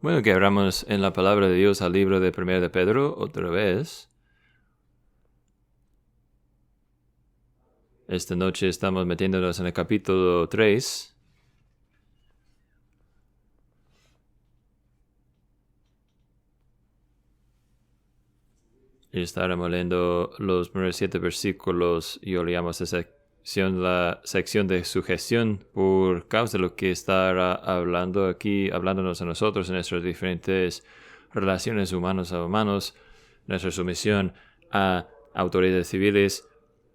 Bueno, que abramos en la palabra de Dios al libro de 1 de Pedro otra vez. Esta noche estamos metiéndonos en el capítulo 3. Y estaremos leyendo los primeros 7 versículos. Yo le llamo a esta sección la sección de sugestión por causa de lo que estará hablando aquí, hablándonos a nosotros en nuestras diferentes relaciones humanos a humanos, nuestra sumisión a autoridades civiles,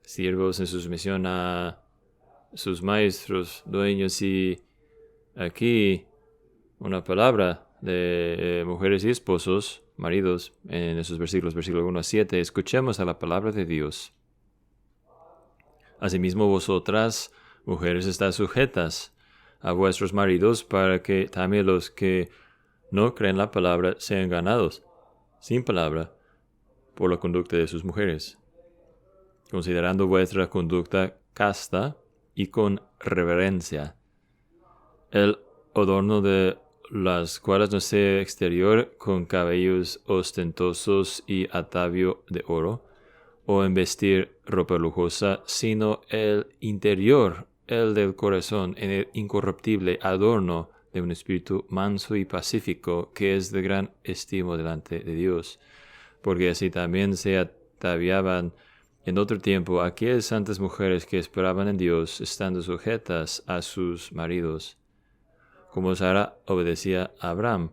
siervos en su sumisión a sus maestros, dueños, y aquí una palabra de mujeres y esposos, maridos, en esos versículos 1 a 7. Escuchemos a la palabra de Dios. Asimismo vosotras, mujeres, estáis sujetas a vuestros maridos, para que también los que no creen la palabra sean ganados, sin palabra, por la conducta de sus mujeres, considerando vuestra conducta casta y con reverencia. El adorno de las cuales no sea exterior, con cabellos ostentosos y atavío de oro, o en vestir ropa lujosa, sino el interior, el del corazón, en el incorruptible adorno de un espíritu manso y pacífico, que es de gran estimo delante de Dios. Porque así también se ataviaban en otro tiempo aquellas santas mujeres que esperaban en Dios, estando sujetas a sus maridos, como Sara obedecía a Abraham,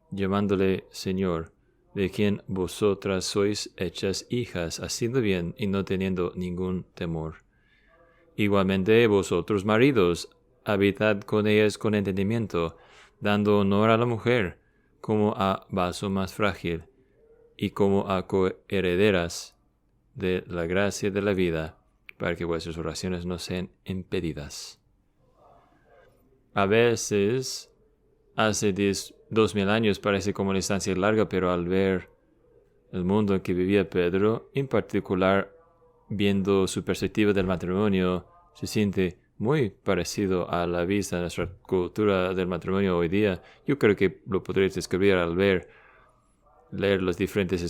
llamándole Señor, de quien vosotras sois hechas hijas, haciendo bien y no teniendo ningún temor. Igualmente vosotros, maridos, habitad con ellas con entendimiento, dando honor a la mujer, como a vaso más frágil, y como a coherederas de la gracia de la vida, para que vuestras oraciones no sean impedidas. A veces, hace 2000 años parece como una distancia larga, pero al ver el mundo en que vivía Pedro, en particular viendo su perspectiva del matrimonio, se siente muy parecido a la vista de nuestra cultura del matrimonio hoy día. Yo creo que lo podréis describir al leer los diferentes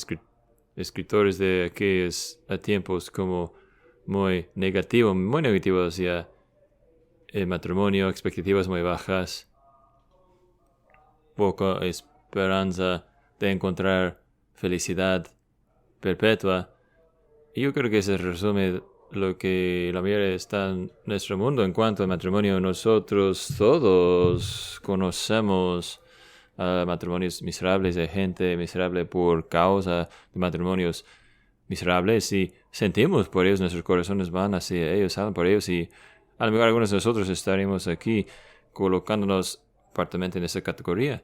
escritores de aquellos tiempos como muy negativo hacia el matrimonio, expectativas muy bajas, poca esperanza de encontrar felicidad perpetua. Y yo creo que se resume lo que la mayoría está en nuestro mundo en cuanto al matrimonio. Nosotros todos conocemos matrimonios miserables, de gente miserable por causa de matrimonios miserables, y sentimos por ellos, nuestros corazones van hacia ellos, salen por ellos, y a lo mejor algunos de nosotros estaremos aquí colocándonos partamente en esa categoría.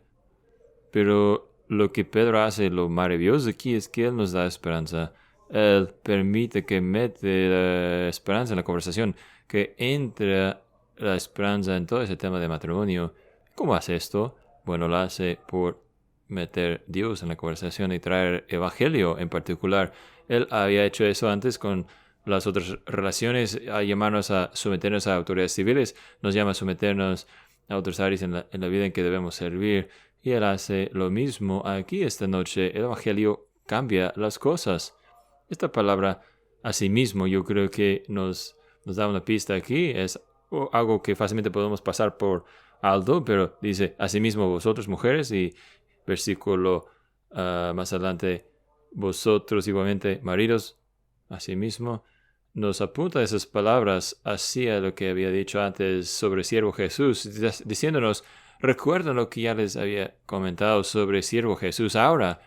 Pero lo que Pedro hace, lo maravilloso aquí, es que él nos da esperanza. Él permite que mete la esperanza en la conversación, que entre la esperanza en todo ese tema de matrimonio. ¿Cómo hace esto? Bueno, lo hace por meter Dios en la conversación y traer evangelio en particular. Él había hecho eso antes con las otras relaciones, a llamarnos a someternos a autoridades civiles, nos llama a someternos a otras áreas en la vida en que debemos servir. Y él hace lo mismo aquí esta noche. El evangelio cambia las cosas. Esta palabra asimismo, yo creo que nos da una pista aquí. Es algo que fácilmente podemos pasar por alto, pero dice, asimismo vosotros, mujeres, y versículo más adelante, vosotros igualmente, maridos, asimismo, nos apunta esas palabras hacia lo que había dicho antes sobre siervo Jesús, diciéndonos, recuerden lo que ya les había comentado sobre siervo Jesús. Ahora,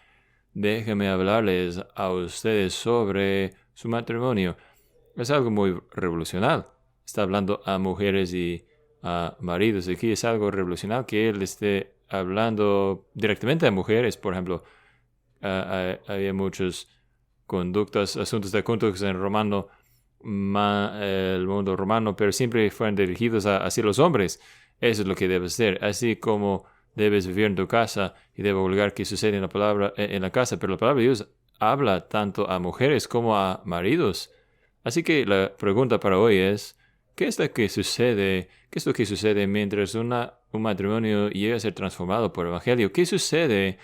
déjenme hablarles a ustedes sobre su matrimonio. Es algo muy revolucionario. Está hablando a mujeres y a maridos. Aquí es algo revolucionario que él esté hablando directamente a mujeres. Por ejemplo, había muchas asuntos de conductas en el mundo romano, pero siempre fueron dirigidos hacia los hombres. Eso es lo que debes hacer. Así como debes vivir en tu casa y debe obligar que suceda en la casa, pero la palabra de Dios habla tanto a mujeres como a maridos. Así que la pregunta para hoy es, ¿Qué es lo que sucede? ¿Qué es lo que sucede mientras un matrimonio llega a ser transformado por el Evangelio? ¿Qué sucede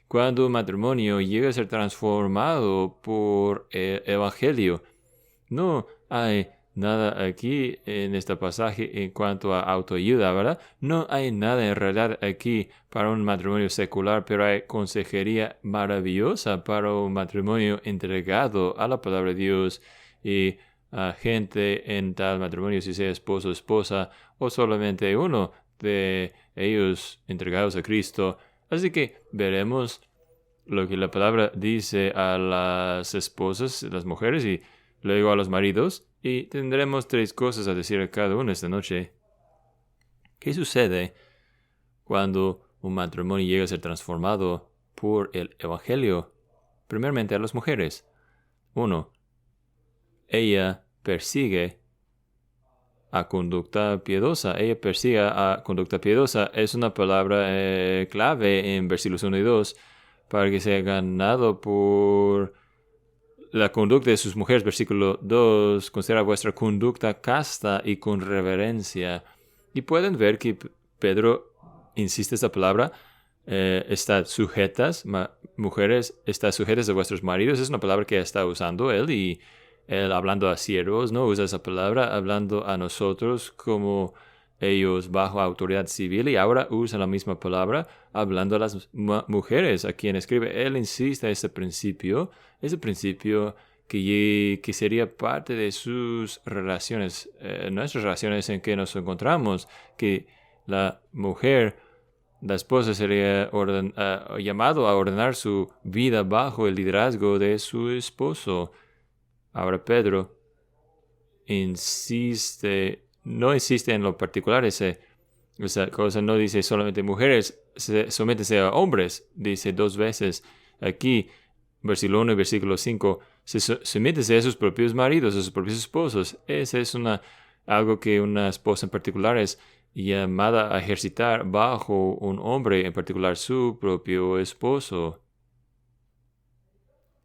cuando un matrimonio llega a ser transformado por el Evangelio? No hay nada aquí en este pasaje en cuanto a autoayuda, ¿verdad? No hay nada en realidad aquí para un matrimonio secular, pero hay consejería maravillosa para un matrimonio entregado a la palabra de Dios y a gente en tal matrimonio, si sea esposo o esposa, o solamente uno de ellos entregados a Cristo. Así que veremos lo que la palabra dice a las esposas, las mujeres, y luego a los maridos, y tendremos 3 cosas a decir a cada uno esta noche. ¿Qué sucede cuando un matrimonio llega a ser transformado por el Evangelio? Primeramente a las mujeres. 1. Ella persigue a conducta piadosa. Ella persigue a conducta piadosa. Es una palabra clave en versículos 1 y 2 para que sea ganado por la conducta de sus mujeres. Versículo 2, considera vuestra conducta casta y con reverencia. Y pueden ver que Pedro insiste esta palabra, estad sujetas, mujeres, estad sujetas a vuestros maridos. Es una palabra que está usando él, y él hablando a siervos, no usa esa palabra, hablando a nosotros como ellos bajo autoridad civil, y ahora usa la misma palabra hablando a las mujeres a quien escribe. Él insiste en ese principio que sería parte de sus relaciones, nuestras relaciones en que nos encontramos, que la mujer, la esposa, sería llamado a ordenar su vida bajo el liderazgo de su esposo. Ahora Pedro no insiste en lo particular, esa cosa no dice solamente mujeres, sométese a hombres, dice 2 veces aquí, versículo 1 y versículo 5, sométese a sus propios maridos, a sus propios esposos. Esa es algo que una esposa en particular es llamada a ejercitar bajo un hombre, en particular su propio esposo.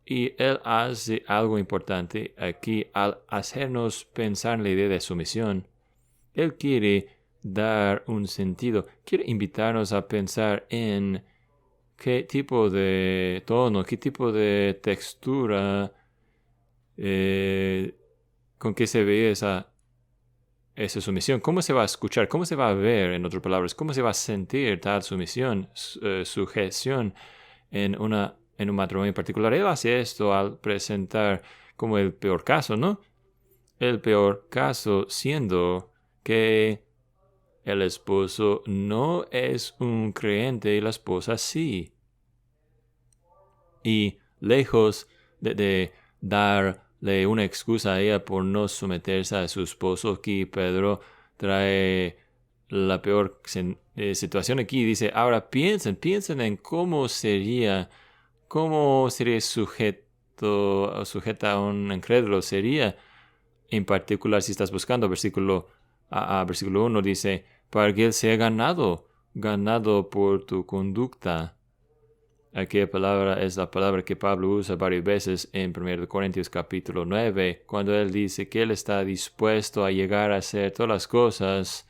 Y él hace algo importante aquí al hacernos pensar en la idea de sumisión. Él quiere dar un sentido, quiere invitarnos a pensar en qué tipo de tono, qué tipo de textura, con qué se ve esa sumisión, cómo se va a escuchar, cómo se va a ver, en otras palabras, cómo se va a sentir tal sumisión, sujeción en un matrimonio en particular. Él hace esto al presentar como el peor caso, ¿no? El peor caso siendo que el esposo no es un creyente y la esposa sí. Y lejos de darle una excusa a ella por no someterse a su esposo, aquí Pedro trae la peor situación aquí. Dice, ahora piensen en cómo sería sujeta a un incrédulo. Sería, en particular, si estás buscando versículo 1, dice, para que él sea ganado por tu conducta. Aquella palabra es la palabra que Pablo usa varias veces en 1 Corintios capítulo 9, cuando él dice que él está dispuesto a llegar a hacer todas las cosas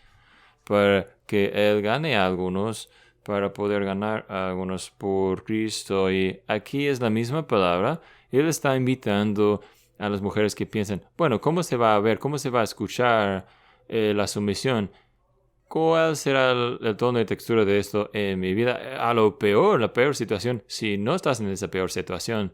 para que él gane a algunos, para poder ganar a algunos por Cristo. Y aquí es la misma palabra. Él está invitando a las mujeres que piensan, bueno, ¿cómo se va a ver? ¿Cómo se va a escuchar la sumisión? ¿Cuál será el tono y textura de esto en mi vida? A lo peor, la peor situación, si no estás en esa peor situación,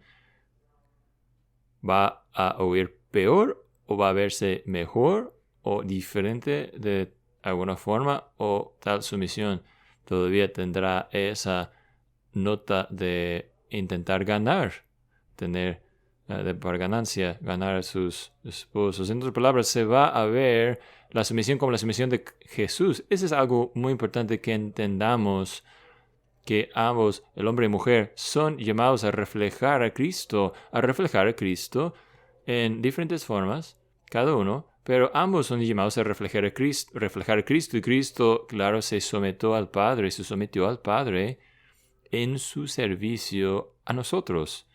¿va a oír peor o va a verse mejor o diferente de alguna forma, o tal sumisión todavía tendrá esa nota de intentar ganar, para ganancia, ganar a sus esposos? En otras palabras, se va a ver la sumisión como la sumisión de Jesús. Eso es algo muy importante que entendamos, que ambos, el hombre y mujer, son llamados a reflejar a Cristo en diferentes formas, cada uno, pero ambos son llamados a reflejar a Cristo, y Cristo, claro, se sometió al Padre en su servicio a nosotros.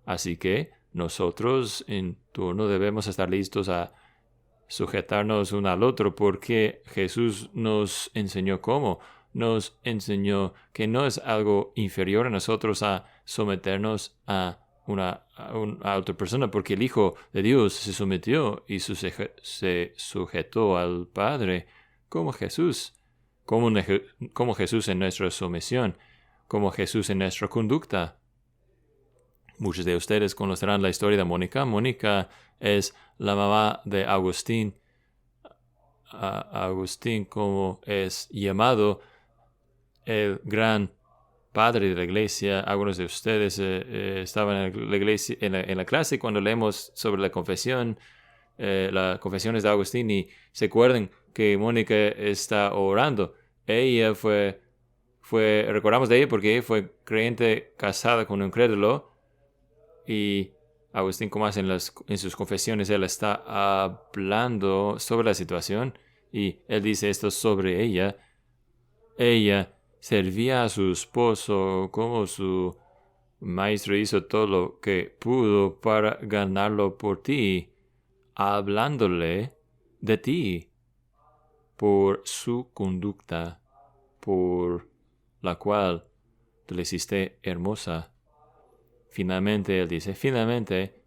Así que nosotros en turno debemos estar listos a sujetarnos uno al otro, porque Jesús nos enseñó cómo. Nos enseñó que no es algo inferior a nosotros a someternos a a otra persona, porque el Hijo de Dios se sometió y se sujetó al Padre como Jesús, como Jesús en nuestra sumisión, como Jesús en nuestra conducta. Muchos de ustedes conocerán la historia de Mónica. Mónica es la mamá de Agustín. Agustín, como es llamado, el gran padre de la iglesia. Algunos de ustedes estaban en la iglesia, en la clase cuando leemos sobre la confesión, las confesiones de Agustín, y se acuerdan que Mónica está orando. Ella recordamos de ella porque ella fue creyente casada con un crédulo, y Agustín, como hace en sus confesiones, él está hablando sobre la situación, y él dice esto sobre ella. Ella servía a su esposo como su maestro, hizo todo lo que pudo para ganarlo por ti, hablándole de ti por su conducta, por la cual te le hiciste hermosa. Finalmente, él dice, finalmente,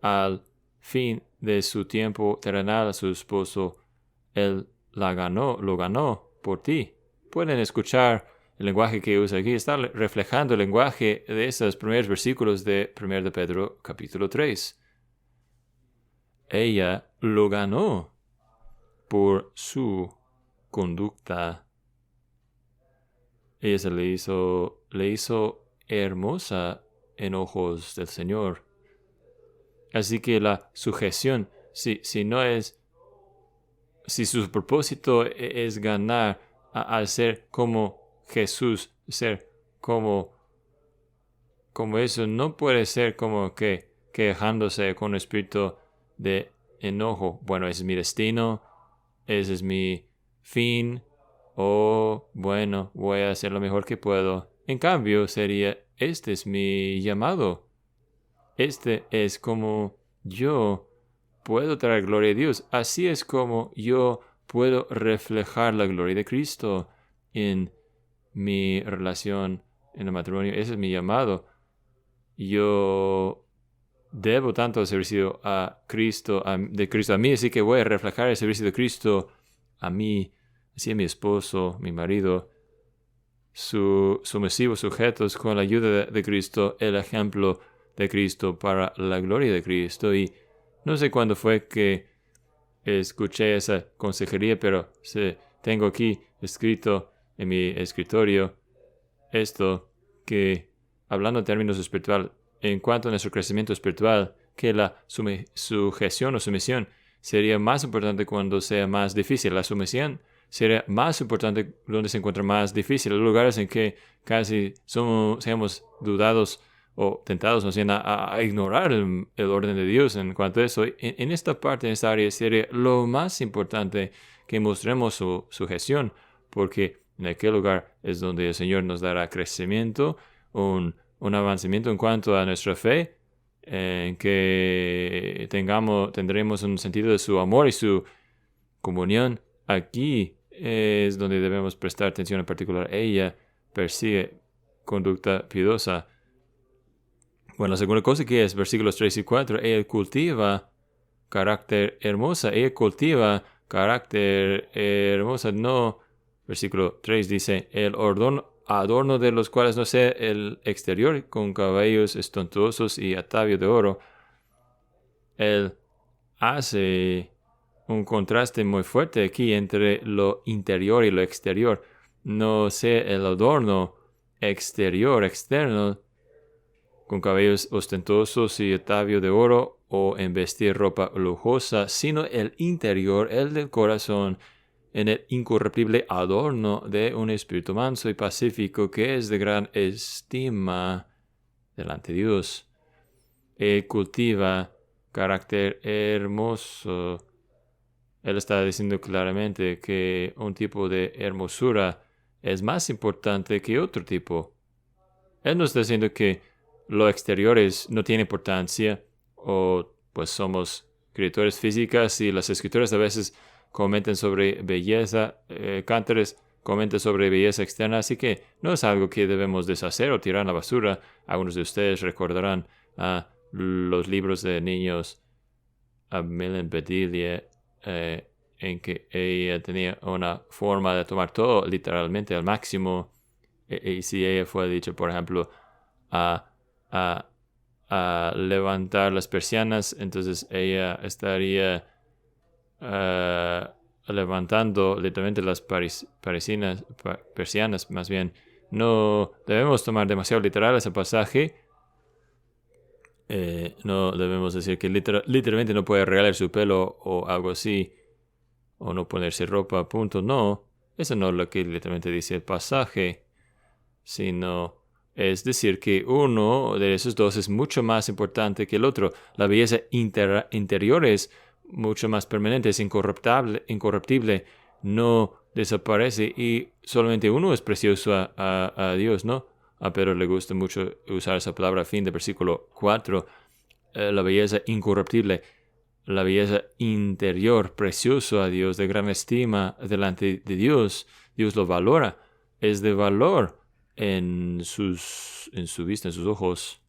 al fin de su tiempo terrenal, a su esposo, él lo ganó por ti. Pueden escuchar el lenguaje que usa aquí. Está reflejando el lenguaje de esos primeros versículos de 1 de Pedro, capítulo 3. Ella lo ganó por su conducta. Ella se le hizo hermosa en ojos del Señor. Así que la sujeción, si su propósito es ganar al ser como Jesús, ser como eso, no puede ser como que quejándose con un espíritu de enojo. Bueno, ese es mi destino, ese es mi fin, bueno, voy a hacer lo mejor que puedo. En cambio, este es mi llamado. Este es como yo puedo traer gloria a Dios. Así es como yo puedo reflejar la gloria de Cristo en mi relación en el matrimonio. Ese es mi llamado. Yo debo tanto el servicio a Cristo, de Cristo a mí, así que voy a reflejar el servicio de Cristo a mí, así a mi esposo, mi marido, sumisivos sujetos con la ayuda de Cristo, el ejemplo de Cristo para la gloria de Cristo. Y no sé cuándo fue que escuché esa consejería, pero tengo aquí escrito en mi escritorio esto, que hablando en términos espiritual, en cuanto a nuestro crecimiento espiritual, que la sujeción o sumisión sería más importante cuando sea más difícil. La sumisión sería más importante donde se encuentra más difícil, en lugares en que casi seamos dudados o tentados más bien a ignorar el orden de Dios en cuanto a eso. En esta parte, en esta área, sería lo más importante que mostremos su sujeción, porque en aquel lugar es donde el Señor nos dará crecimiento, un avancamiento en cuanto a nuestra fe, en que tendremos un sentido de su amor y su comunión. Aquí es donde debemos prestar atención en particular. Ella persigue conducta piadosa. Bueno, la segunda cosa que es, versículos 3 y 4, ella cultiva carácter hermosa. Ella cultiva carácter hermosa. No, versículo 3 dice, el adorno de los cuales no sea el exterior, con cabellos estontuosos y atavio de oro. Él hace un contraste muy fuerte aquí entre lo interior y lo exterior. No sea el adorno externo, con cabellos ostentosos y atavio de oro, o en vestir ropa lujosa, sino el interior, el del corazón, en el incorruptible adorno de un espíritu manso y pacífico, que es de gran estima delante de Dios. Él cultiva carácter hermoso. Él está diciendo claramente que un tipo de hermosura es más importante que otro tipo. Él no está diciendo que lo exterior no tiene importancia, o pues somos criaturas físicas y las escrituras a veces comentan sobre belleza, Cantares comenta sobre belleza externa, así que no es algo que debemos deshacer o tirar a la basura. Algunos de ustedes recordarán los libros de niños a Millen Bedelia, en que ella tenía una forma de tomar todo literalmente al máximo. Y si ella fue dicho, por ejemplo, a levantar las persianas, entonces ella estaría levantando literalmente las persianas, más bien. No debemos tomar demasiado literal ese pasaje. No debemos decir que literalmente no puede regalar su pelo o algo así, o no ponerse ropa, punto. No, eso no es lo que literalmente dice el pasaje, sino es decir que uno de esos dos es mucho más importante que el otro. La belleza interior es mucho más permanente, es incorruptible, no desaparece, y solamente uno es precioso a Dios, ¿no? A Pedro le gusta mucho usar esa palabra a fin del versículo 4, la belleza incorruptible, la belleza interior, precioso a Dios, de gran estima delante de Dios. Dios lo valora, es de valor en su vista, en sus ojos.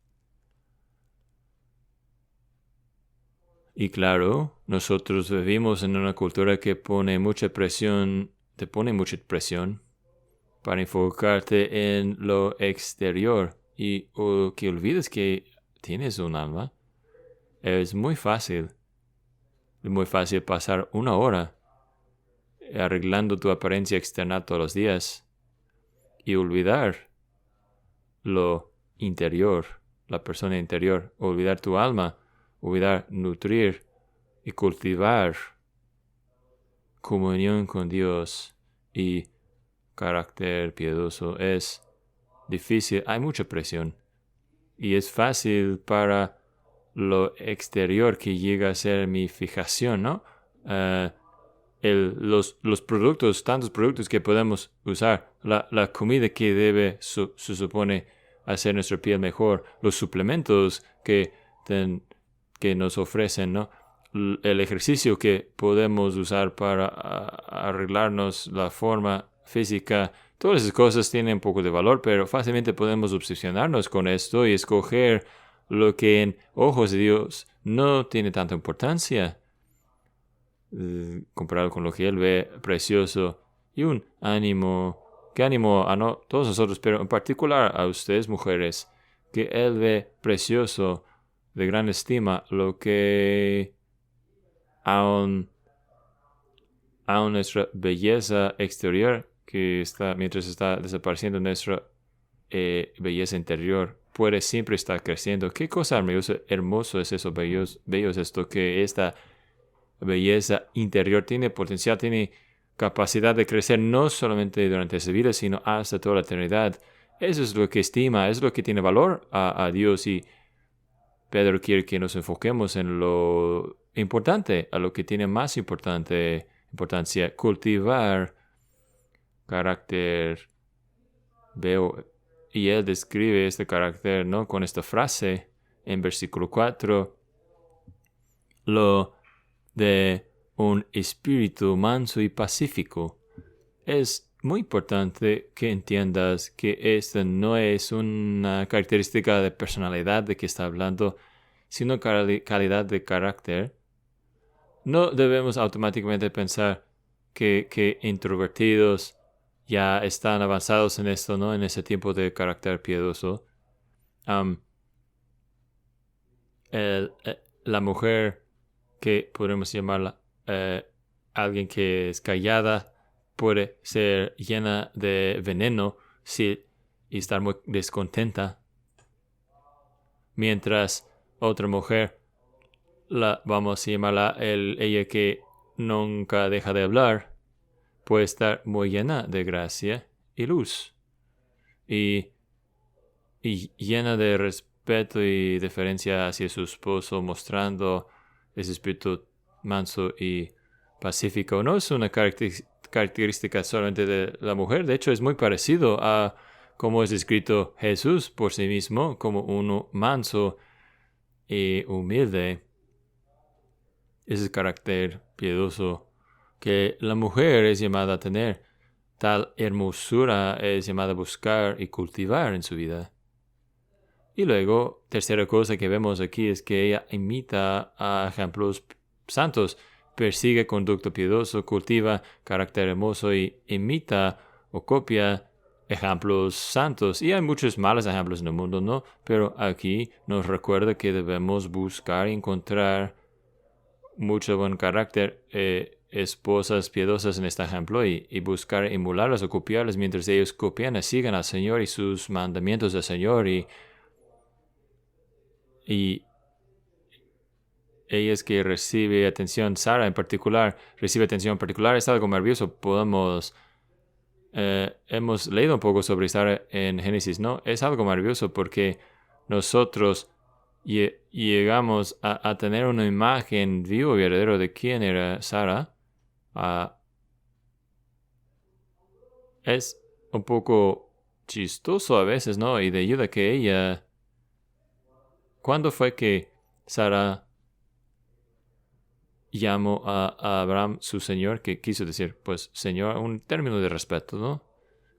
Y claro, nosotros vivimos en una cultura que te pone mucha presión para enfocarte en lo exterior y que olvides que tienes un alma. Es muy fácil pasar una hora arreglando tu apariencia externa todos los días y olvidar lo interior, la persona interior, olvidar tu alma, olvidar nutrir y cultivar comunión con Dios y carácter piadoso. Es difícil, hay mucha presión y es fácil para lo exterior que llega a ser mi fijación, ¿no? Los productos, tantos productos que podemos usar, la comida que debe, se supone, hacer nuestra piel mejor, los suplementos que nos ofrecen, ¿no? El ejercicio que podemos usar para arreglarnos la forma física. Todas esas cosas tienen un poco de valor, pero fácilmente podemos obsesionarnos con esto y escoger lo que en ojos de Dios no tiene tanta importancia, comparado con lo que Él ve precioso, y un ánimo, que ánimo a no todos nosotros, pero en particular a ustedes, mujeres, que Él ve precioso, de gran estima, lo que aún nuestra belleza exterior, que está, mientras está desapareciendo nuestra belleza interior, puede siempre estar creciendo. Qué cosa hermoso es eso, bello es esto, que esta belleza interior tiene potencial, tiene capacidad de crecer no solamente durante esa vida, sino hasta toda la eternidad. Eso es lo que estima, es lo que tiene valor a Dios, y Pedro quiere que nos enfoquemos en lo importante, a lo que tiene más importancia, cultivar carácter. Y él describe este carácter, ¿no?, con esta frase en versículo 4, lo de un espíritu manso y pacífico. Es muy importante que entiendas que esta no es una característica de personalidad de que está hablando, sino calidad de carácter. No debemos automáticamente pensar que introvertidos ya están avanzados en esto, ¿no?, en ese tiempo de carácter piadoso. La mujer, que podemos llamarla alguien que es callada, puede ser llena de veneno y estar muy descontenta, mientras otra mujer, vamos a llamarla ella que nunca deja de hablar, puede estar muy llena de gracia y luz y llena de respeto y deferencia hacia su esposo, mostrando ese espíritu manso y pacífico. No es una característica solamente de la mujer, de hecho es muy parecido a cómo es descrito Jesús por sí mismo, como uno manso y humilde. ese carácter piadoso que la mujer es llamada a tener. Tal hermosura es llamada a buscar y cultivar en su vida. Y luego, tercera cosa que vemos aquí es que ella imita a ejemplos santos, persigue conducto piadoso, cultiva carácter hermoso y imita o copia ejemplos santos. Y hay muchos malos ejemplos en el mundo, ¿no? Pero aquí nos recuerda que debemos buscar y encontrar mucho buen carácter, esposas piadosas en este ejemplo y buscar emularlas o copiarlas mientras ellos copian y sigan al Señor y sus mandamientos del Señor y ella es que recibe atención. Sara en particular recibe atención particular. Es algo maravilloso. Hemos leído un poco sobre Sara en Génesis, ¿no? Es algo maravilloso porque nosotros llegamos a tener una imagen viva y verdadera de quién era Sara. Es un poco chistoso a veces, ¿no? Y de ayuda que ella... ¿Cuándo fue que Sara llamó a Abraham su señor? Que quiso decir, pues, señor, un término de respeto, ¿no?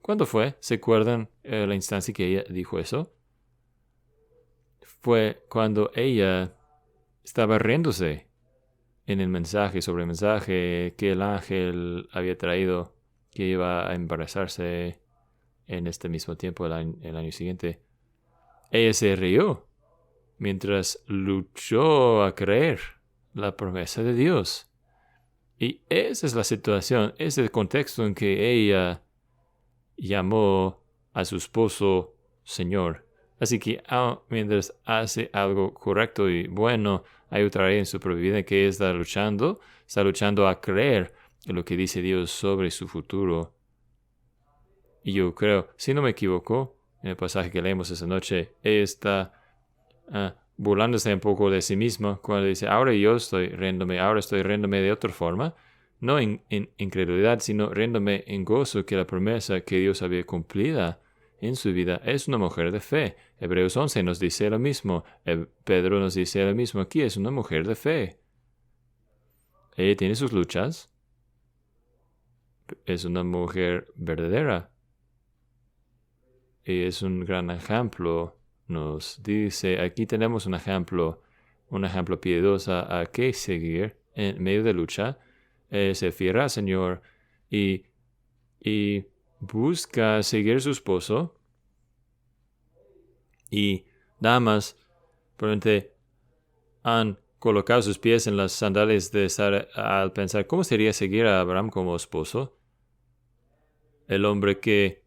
¿Cuándo fue? ¿Se acuerdan la instancia que ella dijo eso? Fue cuando ella estaba riéndose en el mensaje, sobre el mensaje que el ángel había traído, que iba a embarazarse en este mismo tiempo, el año siguiente. Ella se rió mientras luchó a creer la promesa de Dios. Y esa es la situación, ese es el contexto en que ella llamó a su esposo Señor. Así que mientras hace algo correcto y bueno, hay otra área en su vida que está luchando a creer en lo que dice Dios sobre su futuro. Y yo creo, si no me equivoco, en el pasaje que leemos esa noche, ella está burlándose un poco de sí misma cuando dice, ahora estoy riéndome de otra forma, no en incredulidad, sino riéndome en gozo que la promesa que Dios había cumplida en su vida es una mujer de fe. Hebreos 11 nos dice lo mismo, Pedro nos dice lo mismo, aquí es una mujer de fe. Ella tiene sus luchas, es una mujer verdadera y es un gran ejemplo. Nos dice, aquí tenemos un ejemplo piadosa a que seguir en medio de lucha. Se fiera al Señor y busca seguir a su esposo. Y damas, probablemente han colocado sus pies en las sandalias de Sara al pensar, ¿cómo sería seguir a Abraham como esposo? El hombre que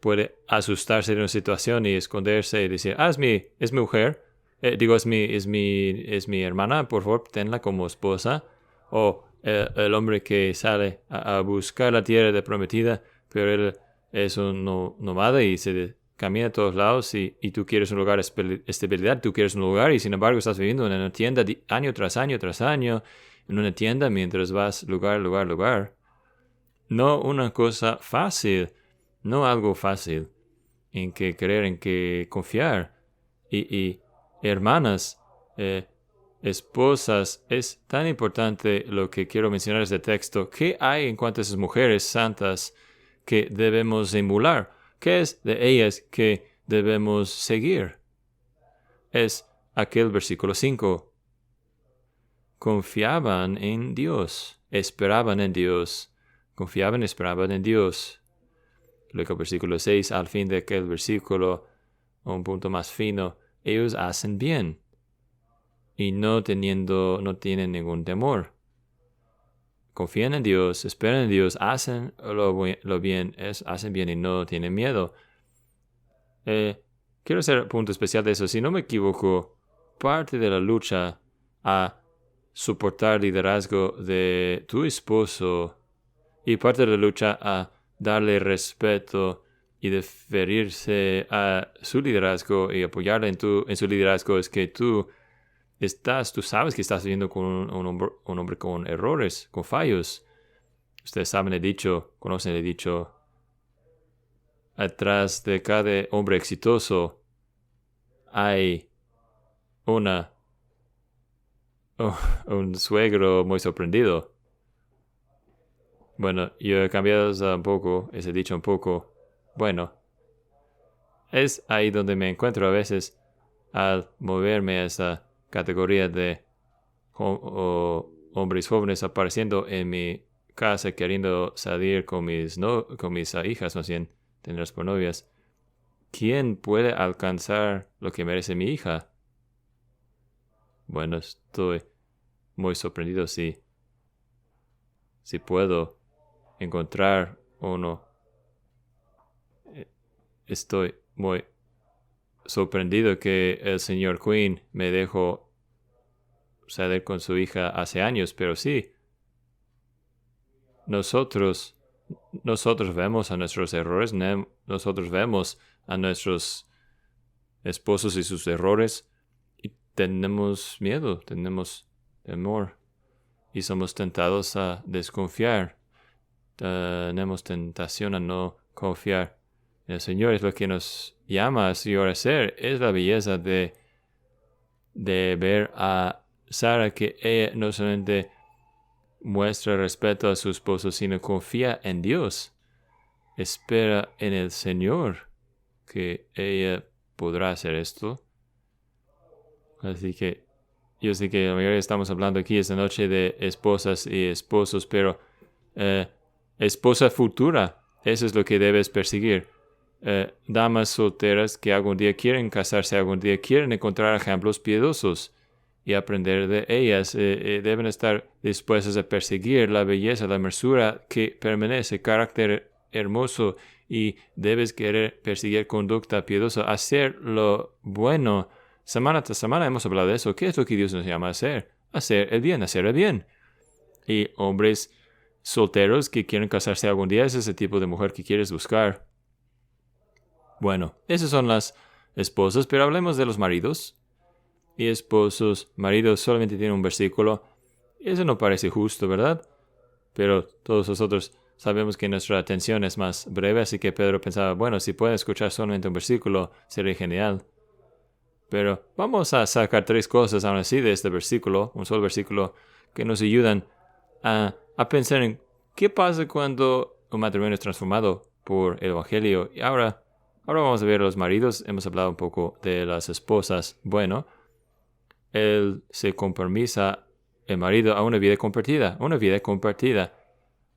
puede asustarse de una situación y esconderse y decir, es mi mujer, es mi hermana, por favor, tenla como esposa. O el hombre que sale a buscar la tierra prometida, pero él es un nómada y se camina a todos lados y tú quieres un lugar de estabilidad, tú quieres un lugar y sin embargo estás viviendo en una tienda año tras año tras año, en una tienda mientras vas lugar. No una cosa fácil. No algo fácil en que creer, en que confiar. Y hermanas, esposas, es tan importante lo que quiero mencionar en este texto. ¿Qué hay en cuanto a esas mujeres santas que debemos emular? ¿Qué es de ellas que debemos seguir? Es aquel versículo 5. Confiaban en Dios, esperaban en Dios. Confiaban, esperaban en Dios. Luego, versículo 6, al fin de aquel versículo, un punto más fino, ellos hacen bien y no tienen ningún temor. Confían en Dios, esperan en Dios, hacen lo bien, hacen bien y no tienen miedo. Quiero hacer un punto especial de eso. Si no me equivoco, parte de la lucha a soportar liderazgo de tu esposo y parte de la lucha a darle respeto y deferirse a su liderazgo y apoyarle en su liderazgo es que tú sabes que estás viviendo con un hombre con errores, con fallos. Ustedes conocen el dicho, atrás de cada hombre exitoso hay una un suegro muy sorprendido. Bueno, yo he cambiado un poco, ese dicho un poco. Bueno, es ahí donde me encuentro a veces al moverme a esa categoría de hombres jóvenes apareciendo en mi casa queriendo salir con mis, no, con mis hijas, más bien, tenerlas por novias. ¿Quién puede alcanzar lo que merece mi hija? Bueno, estoy muy sorprendido si puedo encontrar uno. Estoy muy sorprendido que el señor Queen me dejó salir con su hija hace años, pero sí, nosotros vemos a nuestros errores, nosotros vemos a nuestros esposos y sus errores y tenemos miedo, tenemos temor y somos tentados a desconfiar. Tenemos tentación a no confiar. El Señor es lo que nos llama a hacer. Es la belleza de ver a Sara, que ella no solamente muestra respeto a su esposo, sino confía en Dios. Espera en el Señor que ella podrá hacer esto. Así que yo sé que la mayoría estamos hablando aquí esta noche de esposas y esposos, pero esposa futura, eso es lo que debes perseguir. Damas solteras que algún día quieren casarse, algún día quieren encontrar ejemplos piadosos y aprender de ellas, deben estar dispuestas a perseguir la belleza, la hermosura que permanece, carácter hermoso, y debes querer perseguir conducta piadosa, hacer lo bueno. Semana tras semana hemos hablado de eso. ¿Qué es lo que Dios nos llama a hacer? Hacer el bien, hacer el bien. Y hombres solteros que quieren casarse algún día, es ese tipo de mujer que quieres buscar. Bueno, esas son las esposas, pero hablemos de los maridos. Y esposos, maridos solamente tienen un versículo. Eso no parece justo, ¿verdad? Pero todos nosotros sabemos que nuestra atención es más breve, así que Pedro pensaba, bueno, si pueden escuchar solamente un versículo, sería genial. Pero vamos a sacar 3 cosas aún así de este versículo, un solo versículo, que nos ayudan a pensar en qué pasa cuando un matrimonio es transformado por el Evangelio. Y ahora vamos a ver a los maridos. Hemos hablado un poco de las esposas. Bueno, él se compromisa, el marido, a una vida compartida,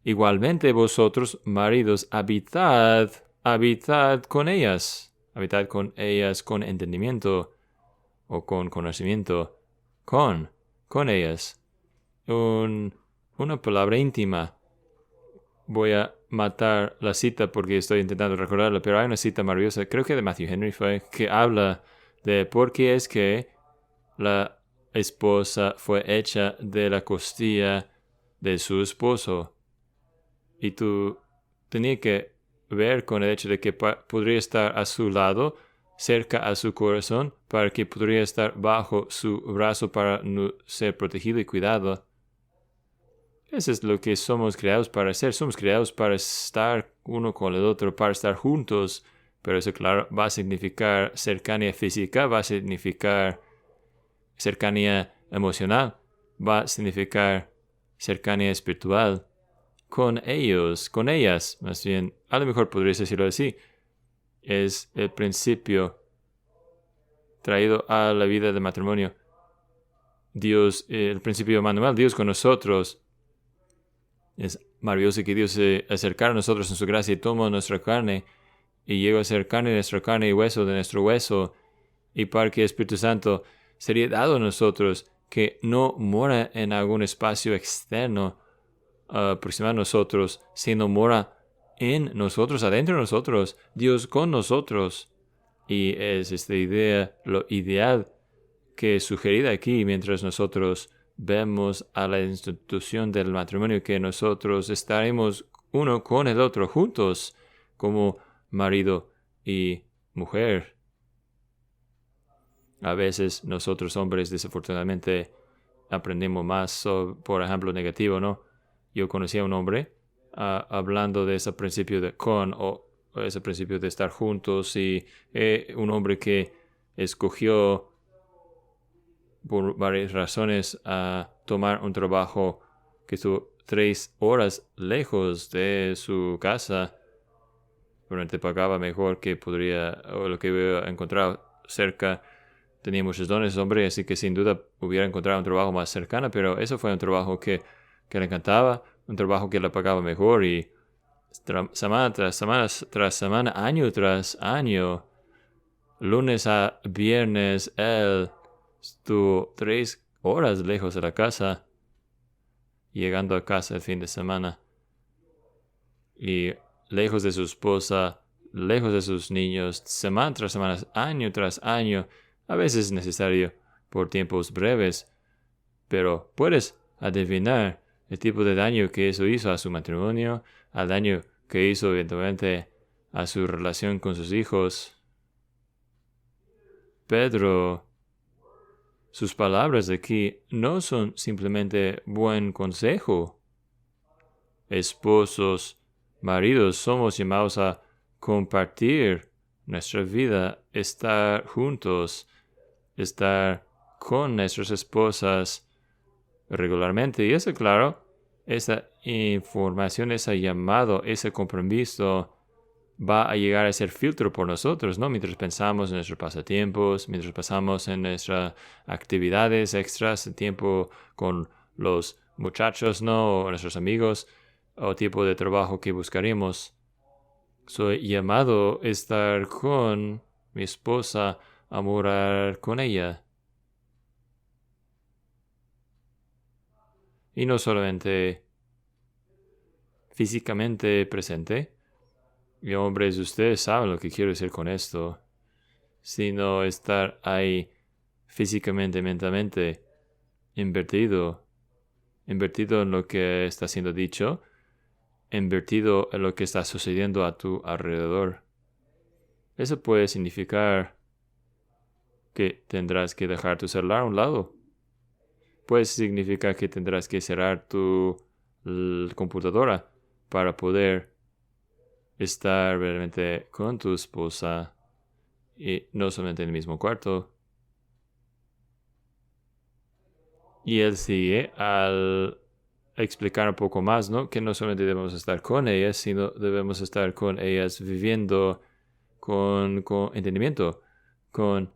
Igualmente vosotros, maridos, habitad con ellas con entendimiento o con conocimiento, con ellas. Una palabra íntima. Voy a matar la cita porque estoy intentando recordarla, pero hay una cita maravillosa, creo que de Matthew Henry fue, que habla de por qué es que la esposa fue hecha de la costilla de su esposo. Y tú tenías que ver con el hecho de que podría estar a su lado, cerca a su corazón, para que podría estar bajo su brazo para no ser protegido y cuidado. Eso es lo que somos creados para hacer. Somos creados para estar uno con el otro, para estar juntos. Pero eso, claro, va a significar cercanía física, va a significar cercanía emocional, va a significar cercanía espiritual con ellos, con ellas, más bien. A lo mejor podrías decirlo así. Es el principio traído a la vida de matrimonio. Dios, el principio manual, Dios con nosotros. Es maravilloso que Dios se acercara a nosotros en su gracia y tomó nuestra carne y llegó a ser carne de nuestra carne y hueso de nuestro hueso, y para que el Espíritu Santo sería dado a nosotros, que no mora en algún espacio externo aproximado a nosotros, sino mora en nosotros, adentro de nosotros, Dios con nosotros. Y es esta idea lo ideal que es sugerida aquí mientras nosotros vemos a la institución del matrimonio, que nosotros estaremos uno con el otro juntos como marido y mujer. A veces nosotros hombres desafortunadamente aprendemos más por ejemplo negativo, ¿no? Yo conocí a un hombre hablando de ese principio de o ese principio de estar juntos, y un hombre que escogió por varias razones a tomar un trabajo que estuvo 3 horas lejos de su casa, pero te pagaba mejor que podría, o lo que hubiera encontrado cerca. Tenía muchos dones, hombre, así que sin duda hubiera encontrado un trabajo más cercano, pero eso fue un trabajo que le encantaba, un trabajo que le pagaba mejor y semana tras semana, año tras año, lunes a viernes, él estuvo 3 horas lejos de la casa, llegando a casa el fin de semana. Y lejos de su esposa, lejos de sus niños, semana tras semana, año tras año. A veces es necesario por tiempos breves, pero puedes adivinar el tipo de daño que eso hizo a su matrimonio, al daño que hizo eventualmente a su relación con sus hijos. Pedro, sus palabras de aquí no son simplemente buen consejo. Esposos, maridos, somos llamados a compartir nuestra vida, estar juntos, estar con nuestras esposas regularmente. Y eso, claro, esa información, ese llamado, ese compromiso va a llegar a ser filtro por nosotros, ¿no? Mientras pensamos en nuestros pasatiempos, mientras pasamos en nuestras actividades extras, el tiempo con los muchachos, ¿no? O nuestros amigos, o tipo de trabajo que buscaremos. Soy llamado a estar con mi esposa, a morar con ella. Y no solamente físicamente presente. Y hombres, ustedes saben lo que quiero decir con esto. Sino estar ahí físicamente, mentalmente, invertido en lo que está siendo dicho, invertido en lo que está sucediendo a tu alrededor. Eso puede significar que tendrás que dejar tu celular a un lado. Puede significar que tendrás que cerrar tu computadora para poder estar realmente con tu esposa y no solamente en el mismo cuarto. Y él sigue al explicar un poco más, ¿no? Que no solamente debemos estar con ellas, sino debemos estar con ellas viviendo con entendimiento, con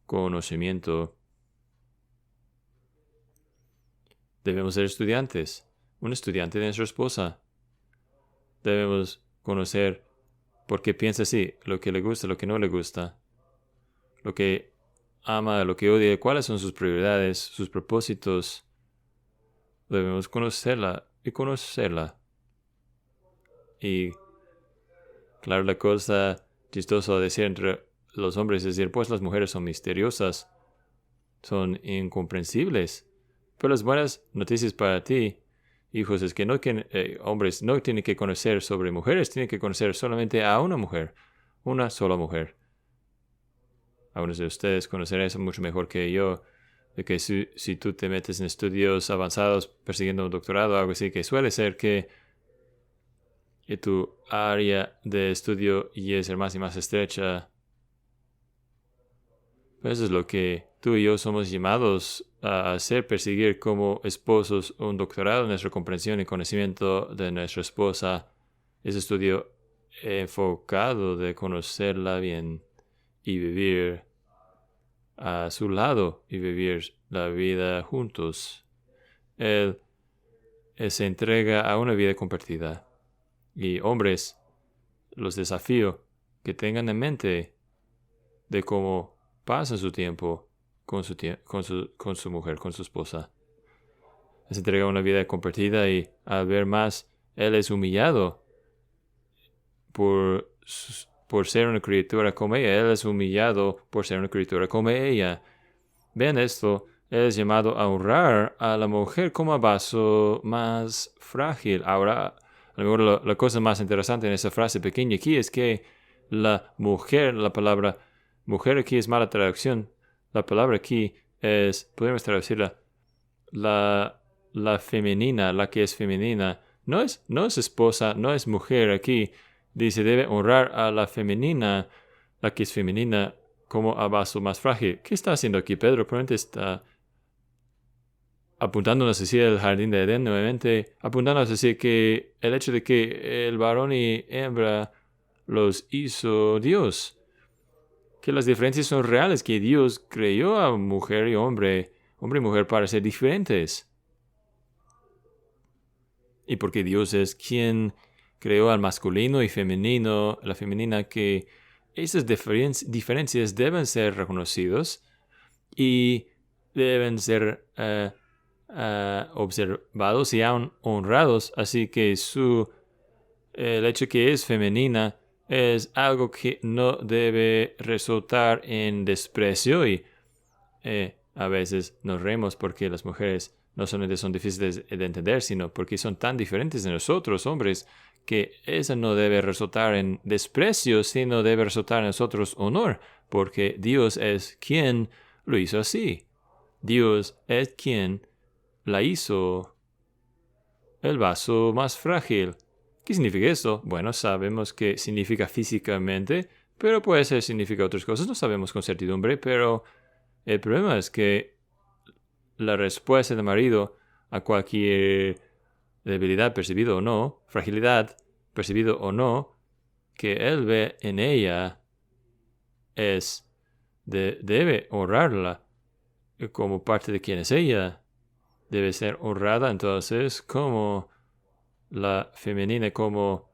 conocimiento. Debemos ser estudiantes, un estudiante de nuestra esposa. Debemos conocer por qué piensa así, lo que le gusta, lo que no le gusta, lo que ama, lo que odia, cuáles son sus prioridades, sus propósitos. Debemos conocerla y conocerla. Y claro, la cosa chistosa de decir entre los hombres es decir, pues las mujeres son misteriosas, son incomprensibles. Pero las buenas noticias para ti, hijos, es que hombres no tienen que conocer sobre mujeres, tienen que conocer solamente a una mujer, una sola mujer. Algunos de ustedes conocerán eso mucho mejor que yo, de que si tú te metes en estudios avanzados persiguiendo un doctorado o algo así, que suele ser que tu área de estudio y es más y más estrecha. Pero eso es lo que tú y yo somos llamados a hacer, perseguir como esposos un doctorado en nuestra comprensión y conocimiento de nuestra esposa. Ese estudio enfocado de conocerla bien y vivir a su lado y vivir la vida juntos. Él se entrega a una vida compartida. Y hombres, los desafío que tengan en mente de cómo pasa su tiempo con su mujer, con su esposa. Se entrega a una vida compartida y al ver más, él es humillado por ser una criatura como ella. Él es humillado por ser una criatura como ella. Vean esto, él es llamado a honrar a la mujer como a vaso más frágil. Ahora, a lo mejor la cosa más interesante en esa frase pequeña aquí es que la mujer, la palabra mujer aquí es mala traducción. La palabra aquí es, podemos traducirla, la femenina, la que es femenina. No es esposa, no es mujer aquí. Dice, debe honrar a la femenina, la que es femenina, como a vaso más frágil. ¿Qué está haciendo aquí Pedro? Probablemente está apuntándonos hacia el jardín de Edén nuevamente, apuntándonos hacia que el hecho de que el varón y hembra los hizo Dios, que las diferencias son reales, que Dios creó a mujer y hombre y mujer para ser diferentes. Y porque Dios es quien creó al masculino y femenino, la femenina, que esas diferencias deben ser reconocidos y deben ser observados y aún honrados. Así que el hecho que es femenina es algo que no debe resultar en desprecio, y a veces nos reímos porque las mujeres no solamente son difíciles de entender, sino porque son tan diferentes de nosotros, hombres, que eso no debe resultar en desprecio, sino debe resultar en nosotros honor, porque Dios es quien lo hizo así. Dios es quien la hizo el vaso más frágil. ¿Qué significa esto? Bueno, sabemos que significa físicamente, pero puede ser significa otras cosas. No sabemos con certidumbre, pero el problema es que la respuesta del marido a cualquier debilidad percibido o no, fragilidad percibido o no, que él ve en ella debe honrarla como parte de quien es ella. Debe ser honrada entonces como la femenina, como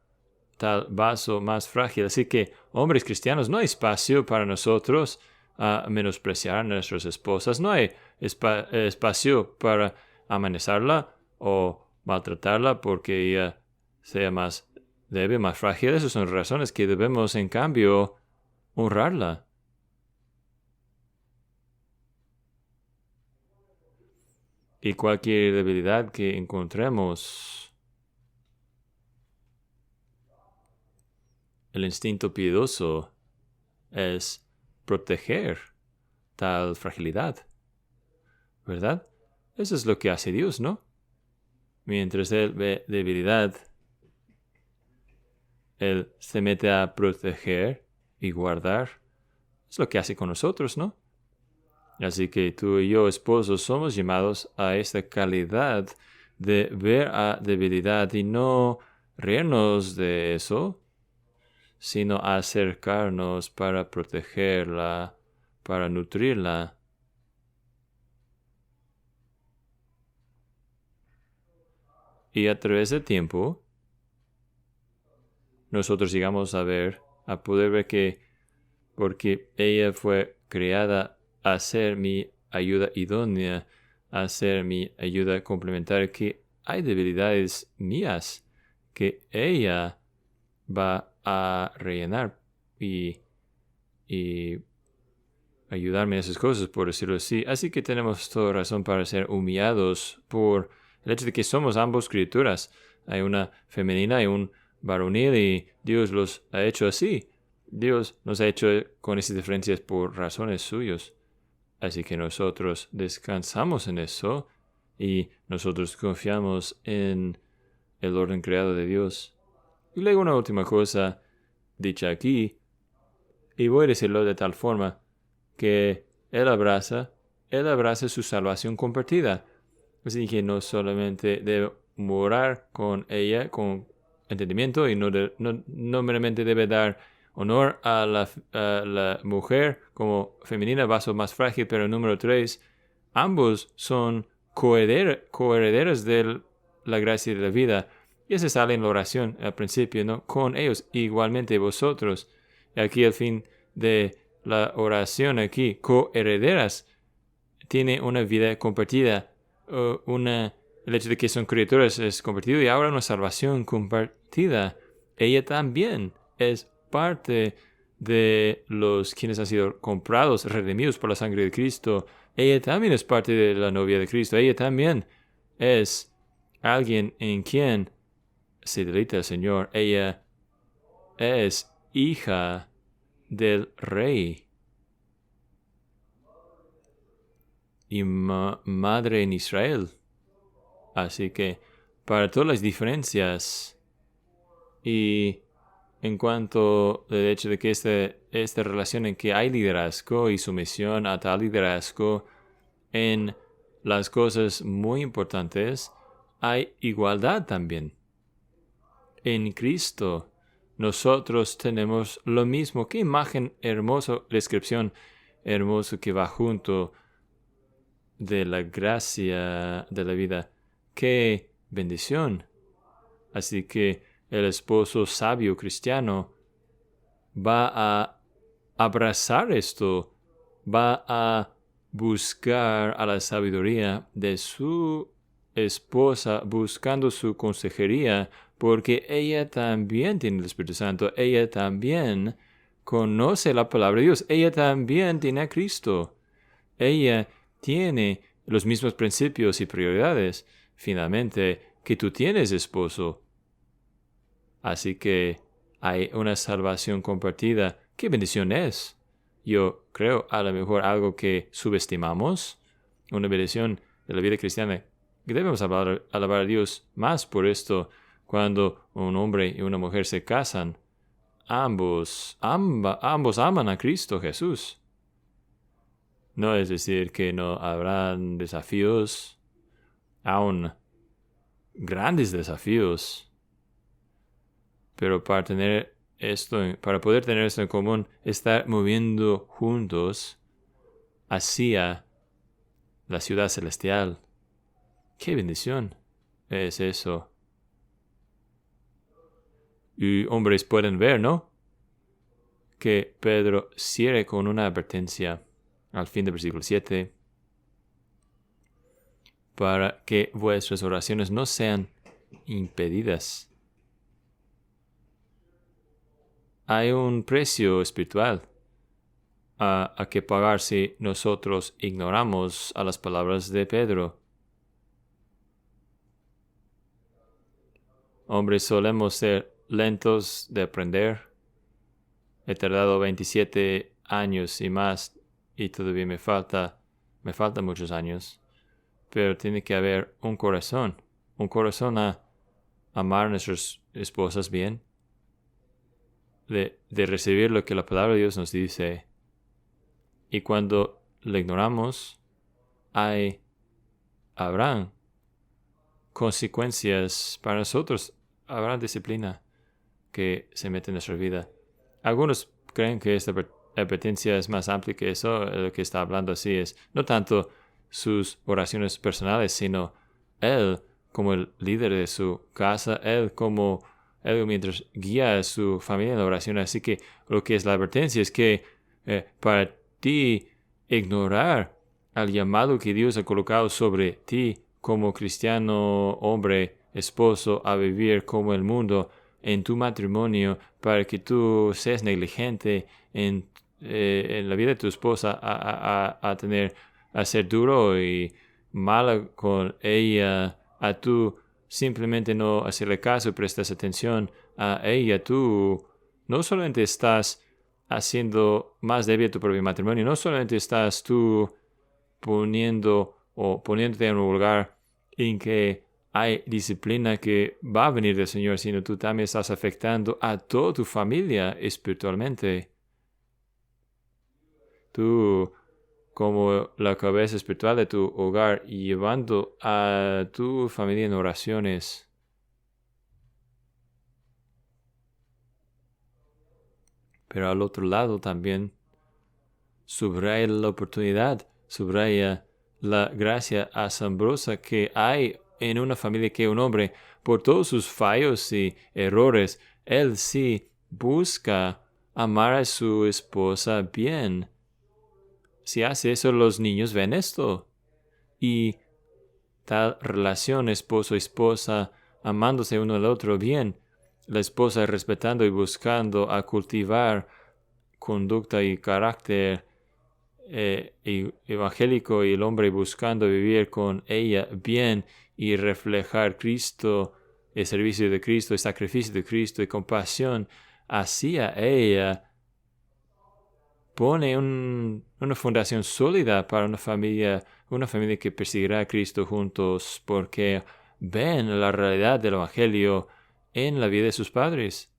tal vaso más frágil. Así que, hombres cristianos, no hay espacio para nosotros a menospreciar a nuestras esposas. No hay espacio para amenazarla o maltratarla porque ella sea más débil, más frágil. Esas son razones que debemos, en cambio, honrarla. Y cualquier debilidad que encontremos, el instinto piadoso es proteger tal fragilidad, ¿verdad? Eso es lo que hace Dios, ¿no? Mientras Él ve debilidad, Él se mete a proteger y guardar. Es lo que hace con nosotros, ¿no? Así que tú y yo, esposos, somos llamados a esta calidad de ver a debilidad y no reírnos de eso, sino acercarnos para protegerla, para nutrirla. Y a través del tiempo, nosotros llegamos a poder ver que, porque ella fue creada a ser mi ayuda idónea, a ser mi ayuda complementaria, que hay debilidades mías que ella va a rellenar y ayudarme en esas cosas, por decirlo así. Así que tenemos toda razón para ser humillados por el hecho de que somos ambos criaturas. Hay una femenina y un varonil, y Dios los ha hecho así. Dios nos ha hecho con esas diferencias por razones suyas. Así que nosotros descansamos en eso y nosotros confiamos en el orden creado de Dios. Y luego una última cosa dicha aquí, y voy a decirlo de tal forma que Él abraza su salvación compartida. Así que no solamente debe morar con ella con entendimiento, y no meramente debe dar honor a la mujer como femenina, vaso más frágil, pero número 3, ambos son coherederos de la gracia de la vida. Y eso sale en la oración al principio, ¿no? Con ellos, igualmente vosotros. Y aquí el fin de la oración, aquí, coherederas, tiene una vida compartida. El hecho de que son criaturas es compartido, y ahora una salvación compartida. Ella también es parte de los quienes han sido comprados, redimidos por la sangre de Cristo. Ella también es parte de la novia de Cristo. Ella también es alguien en quien se deleita el Señor. Ella es hija del Rey y madre en Israel. Así que para todas las diferencias, y en cuanto al hecho de que esta relación en que hay liderazgo y sumisión a tal liderazgo en las cosas muy importantes, hay igualdad también. En Cristo nosotros tenemos lo mismo. Qué imagen hermosa, descripción hermosa que va junto de la gracia de la vida. Qué bendición. Así que el esposo sabio cristiano va a abrazar esto, va a buscar a la sabiduría de su esposa, buscando su consejería, porque ella también tiene el Espíritu Santo, ella también conoce la palabra de Dios, ella también tiene a Cristo, ella tiene los mismos principios y prioridades, finalmente, que tú tienes, esposo. Así que hay una salvación compartida. ¡Qué bendición es! Yo creo a lo mejor algo que subestimamos, una bendición de la vida cristiana, que debemos alabar a Dios más por esto. Cuando un hombre y una mujer se casan, ambos aman a Cristo Jesús. No es decir que no habrán desafíos, aún grandes desafíos, pero para poder tener esto en común, estar moviendo juntos hacia la ciudad celestial. ¡Qué bendición es eso! Y hombres pueden ver, ¿no?, que Pedro cierra con una advertencia al fin del versículo 7. Para que vuestras oraciones no sean impedidas. Hay un precio espiritual a que pagar si nosotros ignoramos a las palabras de Pedro. Hombres, solemos ser lentos de aprender. He tardado 27 años y más, y todavía me faltan muchos años. Pero tiene que haber un corazón a amar a nuestras esposas bien, de recibir lo que la palabra de Dios nos dice. Y cuando lo ignoramos, habrán consecuencias para nosotros, habrá disciplina que se mete en nuestra vida. Algunos creen que esta advertencia es más amplia que eso. Lo que está hablando así es no tanto sus oraciones personales, sino él como el líder de su casa, él mientras guía a su familia en la oración. Así que lo que es la advertencia es que para ti ignorar al llamado que Dios ha colocado sobre ti como cristiano, hombre, esposo, a vivir como el mundo en tu matrimonio, para que tú seas negligente en la vida de tu esposa, a ser duro y mala con ella, a tú simplemente no hacerle caso y prestas atención a ella, tú no solamente estás haciendo más débil tu propio matrimonio, no solamente estás tú poniéndote en un lugar en que hay disciplina que va a venir del Señor, sino tú también estás afectando a toda tu familia espiritualmente. Tú, como la cabeza espiritual de tu hogar, llevando a tu familia en oraciones. Pero al otro lado también subraya la oportunidad, subraya la gracia asombrosa que hay en una familia, que un hombre, por todos sus fallos y errores, él sí busca amar a su esposa bien. Si hace eso, los niños ven esto. Y tal relación esposo-esposa, amándose uno al otro bien, la esposa respetando y buscando a cultivar conducta y carácter evangélico, y el hombre buscando vivir con ella bien y reflejar Cristo, el servicio de Cristo, el sacrificio de Cristo y compasión hacia ella, pone una fundación sólida para una familia que perseguirá a Cristo juntos, porque ven la realidad del Evangelio en la vida de sus padres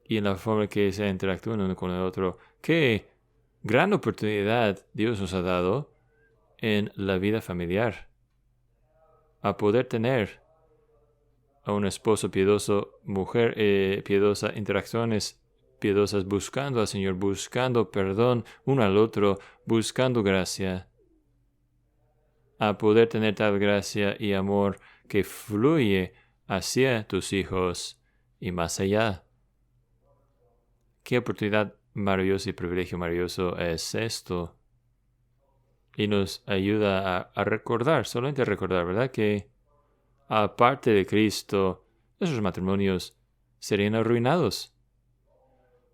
y en la forma que se interactúan uno con el otro. Qué gran oportunidad Dios nos ha dado en la vida familiar, a poder tener a un esposo piadoso, mujer piadosa, interacciones piadosas, buscando al Señor, buscando perdón uno al otro, buscando gracia, a poder tener tal gracia y amor que fluye hacia tus hijos y más allá. Qué oportunidad maravillosa y privilegio maravilloso es esto. Y nos ayuda a recordar, solamente a recordar, ¿verdad? Que aparte de Cristo, nuestros matrimonios serían arruinados.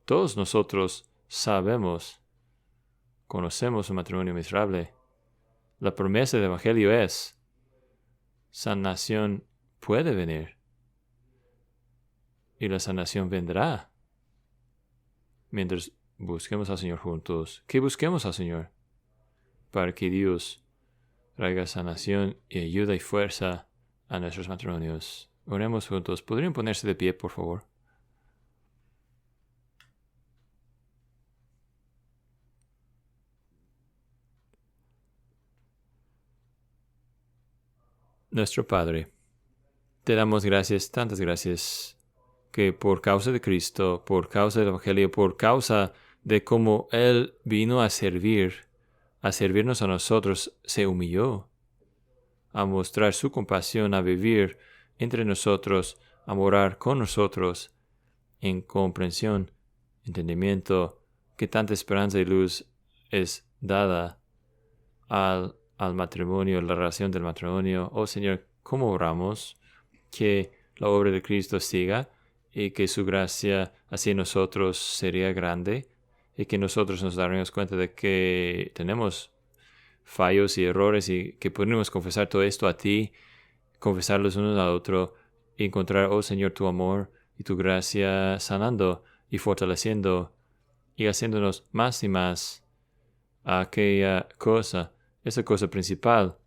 Todos nosotros sabemos, conocemos un matrimonio miserable. La promesa del Evangelio es, sanación puede venir. Y la sanación vendrá mientras busquemos al Señor juntos. ¿Qué busquemos al Señor? Para que Dios traiga sanación y ayuda y fuerza a nuestros matrimonios. Oremos juntos. ¿Podrían ponerse de pie, por favor? Nuestro Padre, te damos gracias, tantas gracias, que por causa de Cristo, por causa del Evangelio, por causa de cómo Él vino a servirnos a nosotros, se humilló, a mostrar su compasión, a vivir entre nosotros, a morar con nosotros, en comprensión, entendimiento, que tanta esperanza y luz es dada al matrimonio, la relación del matrimonio. Oh Señor, ¿cómo oramos? Que la obra de Cristo siga y que su gracia hacia nosotros sería grande y que nosotros nos daremos cuenta de que tenemos fallos y errores y que podemos confesar todo esto a ti, confesarlos uno al otro y encontrar, oh Señor, tu amor y tu gracia sanando y fortaleciendo y haciéndonos más y más a aquella cosa, esa cosa principal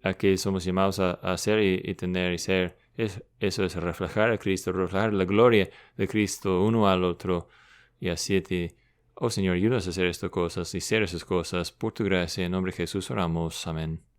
a que somos llamados a hacer y tener y ser. Eso es reflejar a Cristo, reflejar la gloria de Cristo uno al otro y así a ti. Oh Señor, ayúdanos a hacer estas cosas y ser esas cosas. Por tu gracia, en nombre de Jesús oramos. Amén.